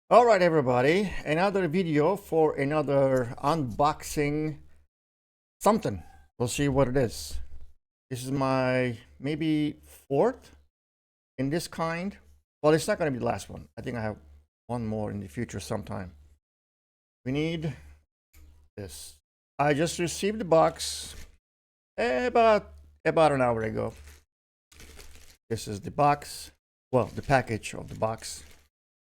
All right, everybody, another video for another unboxing something. We'll see what it is. This is my maybe fourth in this kind. Well, it's not going to be the last one. I think I have one more in the future sometime. We need this. I just received the box about an hour ago. This is the box. Well, the package of the box.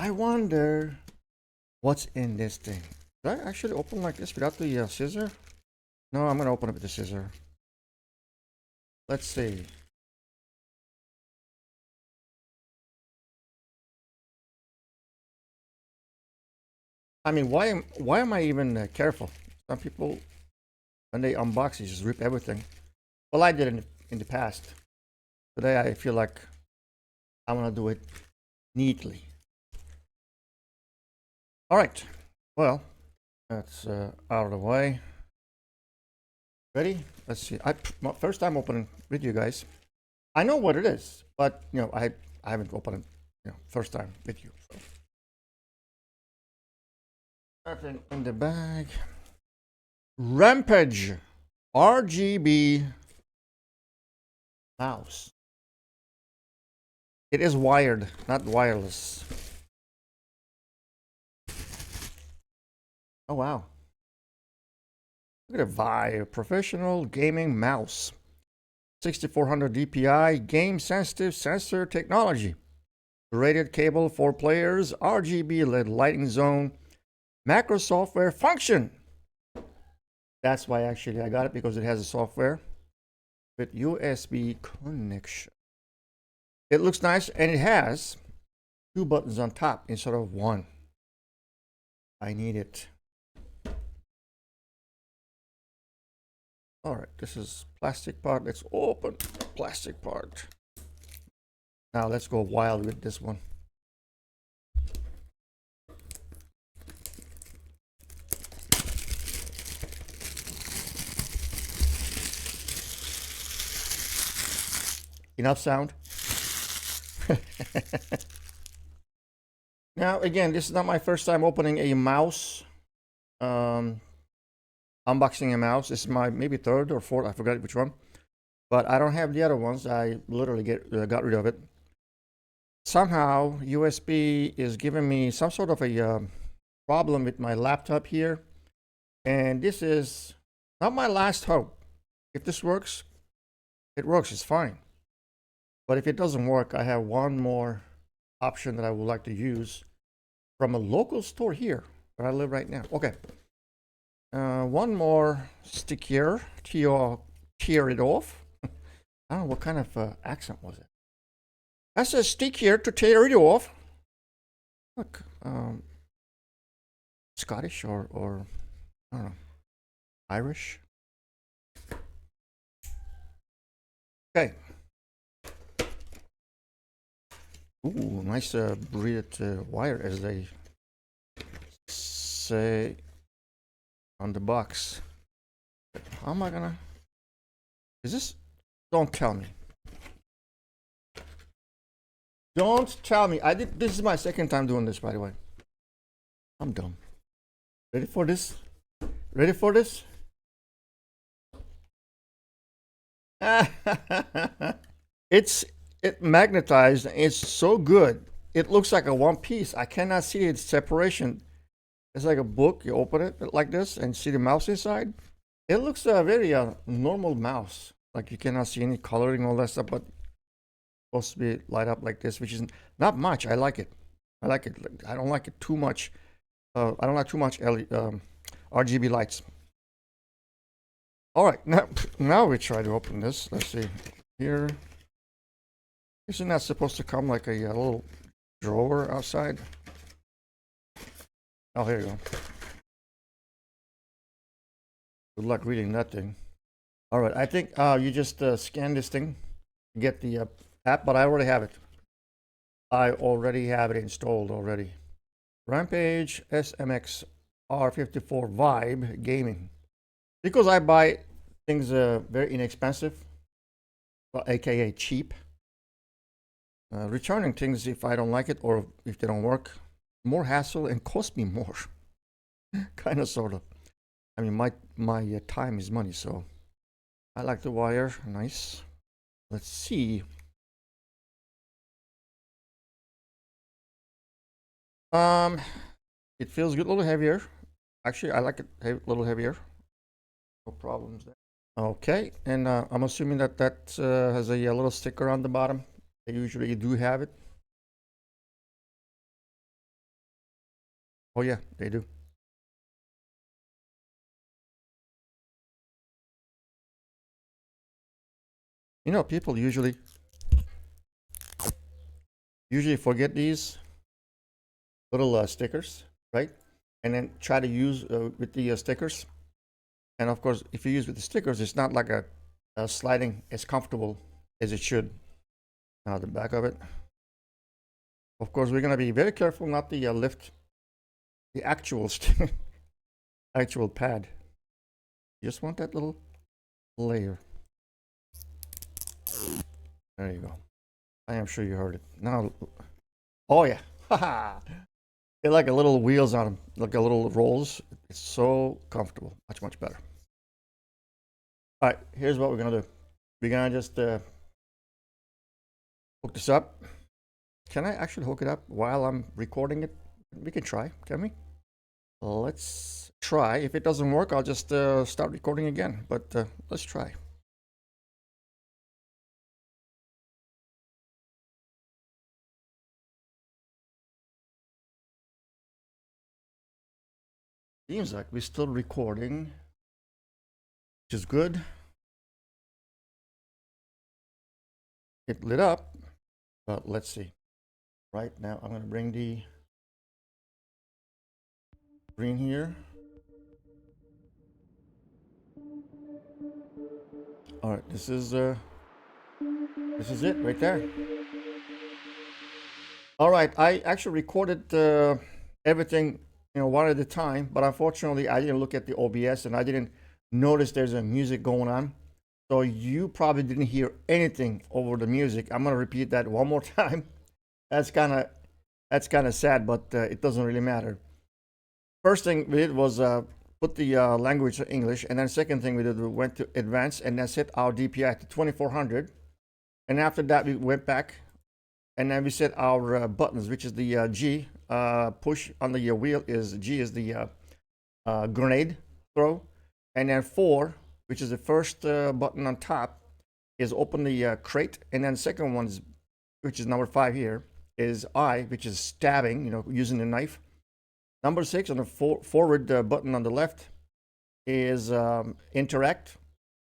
I wonder what's in this thing. Did I actually open like this without the scissor? No, I'm gonna open it with the scissor. Let's see. I mean, why am I even careful? Some people, when they unbox, they just rip everything. Well, I did in the past. Today, I feel like I want to do it neatly. All right. Well, that's out of the way. Ready? Let's see. My first time opening with you guys. I know what it is, but I haven't opened it. First time with you. So. Nothing in the bag. Rampage RGB mouse. It is wired, not wireless. Oh wow. Look at a Vive professional gaming mouse. 6400 DPI, game sensitive sensor technology. Rated cable, 4 players, RGB LED lighting zone, macro software function. That's why actually I got it, because it has a software with USB connection. It looks nice, and it has 2 buttons on top instead of 1. I need it. All right, this is plastic part. Let's open plastic part. Now let's go wild with this one. Enough sound. Now again, this is not my first time opening a mouse. Unboxing a mouse. This is my maybe third or fourth. I forgot which one. But I don't have the other ones. I literally got rid of it. Somehow USB is giving me some sort of a problem with my laptop here, and this is not my last hope. If this works, it works. It's fine. But if it doesn't work, I have one more option that I would like to use from a local store here where I live right now. Okay. One more stick here to tear it off. I don't know what kind of accent was it. That's a stick here to tear it off. Look, Scottish or I don't know, Irish. Okay. Ooh, nice braided wire, as they say on the box. How am I gonna? Is this? Don't tell me. Don't tell me. I did. This is my second time doing this, by the way. I'm dumb. Ready for this? Ready for this? It magnetized. It's so good. It looks like a one piece. I cannot see its separation. It's like a book. You open it like this and see the mouse inside. It looks a very normal mouse. Like you cannot see any coloring, all that stuff, but supposed to be light up like this, which is not much. I like it. I like it. I don't like it too much. I don't like too much RGB lights. All right, now we try to open this. Let's see here. Isn't that supposed to come like a little drawer outside? Oh, here you go. Good luck reading that thing. All right, I think you just scan this thing, get the app, but I already have it. I already have it installed already. Rampage SMX R54 Vibe Gaming. Because I buy things very inexpensive, well, aka cheap. Returning things if I don't like it or if they don't work. more hassle and cost me more. Kind of, sort of. I mean, my time is money, so I like the wire. Nice. Let's see. It feels good, a little heavier. Actually, I like it a little heavier. No problems there. Okay, and I'm assuming that has a little sticker on the bottom. They usually do have it. Oh yeah, they do. You know, people usually forget these little stickers, right? And then try to use with the stickers. And of course, if you use with the stickers, it's not like a sliding as comfortable as it should. Now the back of it. Of course, we're gonna be very careful not to lift the actual actual pad. You just want that little layer. There you go. I am sure you heard it. Now, oh yeah, they're like a little wheels on them, like a little rolls. It's so comfortable, much better. All right, here's what we're gonna do. We're gonna just hook this up. Can I actually hook it up while I'm recording it? We can try, can we? Let's try. If it doesn't work, I'll just start recording again. But let's try. Seems like we're still recording, which is good. It lit up, but let's see. Right now, I'm going to bring the green here. All right, this is it right there. All right, I actually recorded everything, one at a time, but unfortunately I didn't look at the OBS and I didn't notice there's a music going on. So you probably didn't hear anything over the music. I'm gonna repeat that one more time. That's kind of sad, but it doesn't really matter. First thing we did was put the language to English, and then second thing we did, we went to advanced and then set our DPI to 2400. And after that, we went back and then we set our buttons, which is the G push on the wheel is G is the grenade throw, and then 4, which is the first button on top, is open the crate, and then second one is, which is number 5 here, is I, which is stabbing, using the knife. Number 6 on the forward button on the left is interact,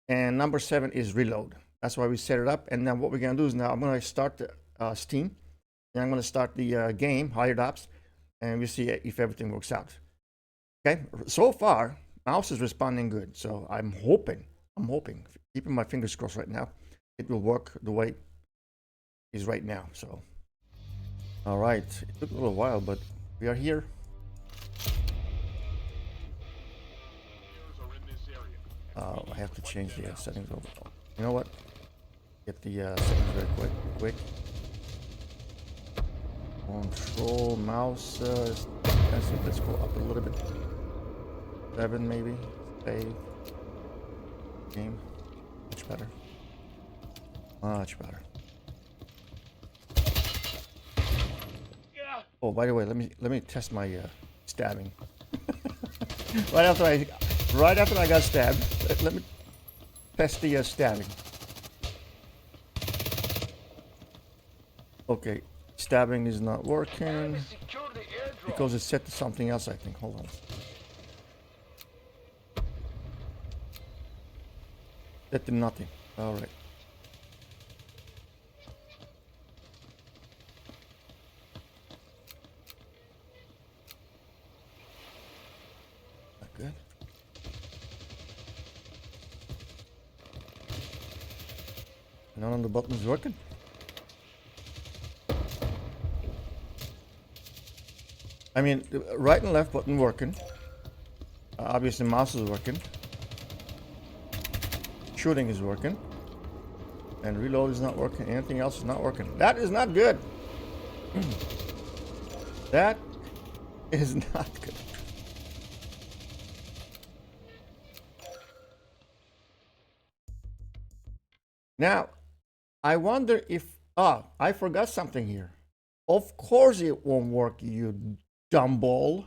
and number 7 is reload. That's why we set it up. And then what we're gonna do is now I'm gonna start the Steam, and I'm gonna start the game, Hired Ops, and we see if everything works out. Okay, so far mouse is responding good, so I'm hoping, keeping my fingers crossed right now, it will work the way it is right now. So, all right, it took a little while, but we are here. I have to change the settings over. You know what? Get the settings very quick. Control mouse. Let's go up a little bit. 7 maybe. Save. Game. Much better. Much better. Oh, by the way, let me test my stabbing. right after I got stabbed, let me test the stabbing. Okay, stabbing is not working because it's set to something else, I think. Hold on. Set to nothing. All right. Not good. None of the buttons working. I mean, the right and left button working. Obviously, mouse is working. Shooting is working. And reload is not working. Anything else is not working. That is not good. That is not good. Now, I wonder if, I forgot something here. Of course it won't work, you dumb ball.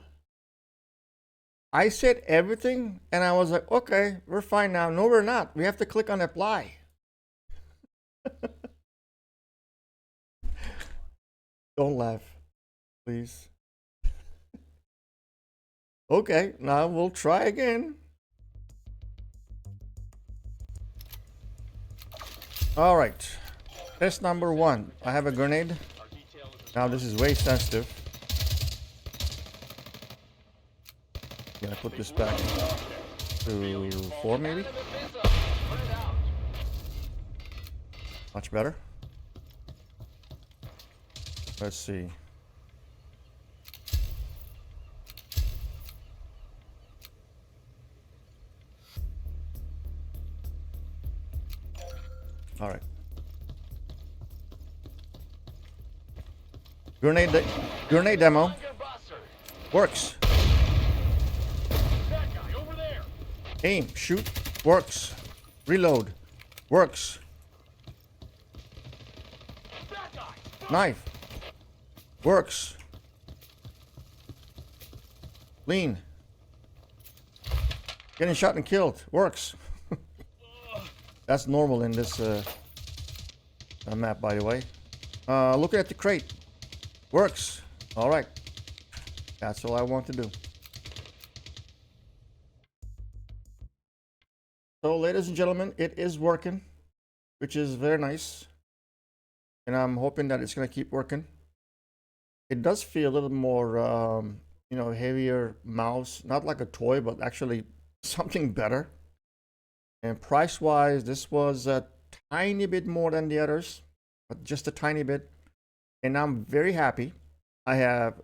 I said everything and I was like, okay, we're fine now. No, we're not. We have to click on apply. Don't laugh, please. Okay, now we'll try again. All right, test number 1. I have a grenade. Now this is way sensitive. Gonna put this back to 4 maybe. Much better. Let's see. All right. Grenade demo works. Aim, shoot, works. Reload, works. Knife, works. Lean. Getting shot and killed, works. That's normal in this map, by the way. Looking at the crate, works. All right, that's all I want to do. So, ladies and gentlemen, it is working, which is very nice. And I'm hoping that it's going to keep working. It does feel a little more, heavier mouse. Not like a toy, but actually something better. And price-wise, this was a tiny bit more than the others, but just a tiny bit. And I'm very happy. I have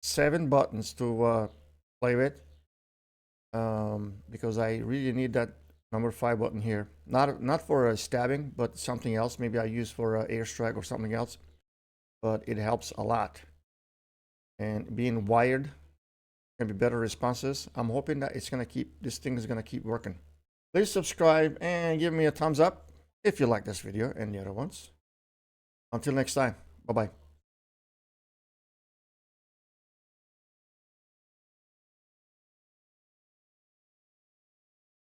7 buttons to play with because I really need that number 5 button here. Not for stabbing, but something else. Maybe I use for airstrike or something else. But it helps a lot. And being wired can be better responses. I'm hoping that this thing is gonna keep working. Please subscribe and give me a thumbs up if you like this video and the other ones. Until next time, bye bye.